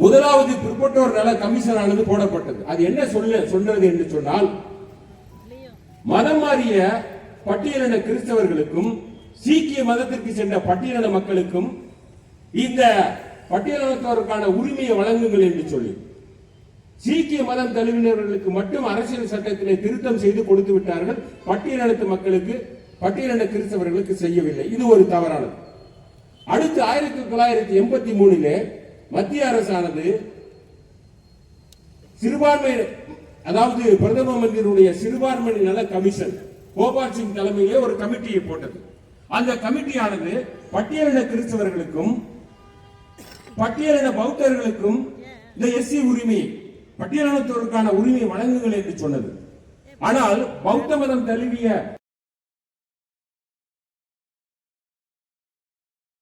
முதலாவது பிற்பட்டோர் நல கமிஷன் ஆனது போடப்பட்டது. அது என்ன சொன்னது என்று சொன்னால், மதம் மாறிய பட்டியலின கிறிஸ்தவர்களுக்கும் சீக்கிய மதத்திற்கு சென்ற பட்டியலின மக்களுக்கும் இந்த பட்டியலினத்தோருக்கான உரிமையை வழங்குங்கள் என்று சொல்லி, சீக்கிய மதம் தழுவினர்களுக்கு மட்டும் அரசியல் சட்டத்திலே திருத்தம் செய்து கொடுத்து விட்டார்கள், பட்டியலினத்து மக்களுக்கு பட்டியலின கிறிஸ்தவர்களுக்கு செய்யவில்லை. இது ஒரு தவறானது. அடுத்து 1983 மத்திய அரசானது சிறுபான்மை, அதாவது பிரதம மந்திரியுடைய சிறுபான்மை நல கமிஷன் கோபால் சிங் தலைமையிலே ஒரு கமிட்டியை போட்டது. அந்த கமிட்டியானது பட்டியலின கிறிஸ்தவர்களுக்கும் பட்டியலின பௌத்தர்களுக்கும் இந்த எஸ்சி உரிமை, பட்டியலினத்தோருக்கான உரிமை வழங்குங்கள் என்று சொன்னது. ஆனால் பௌத்த மதம் தழுவிய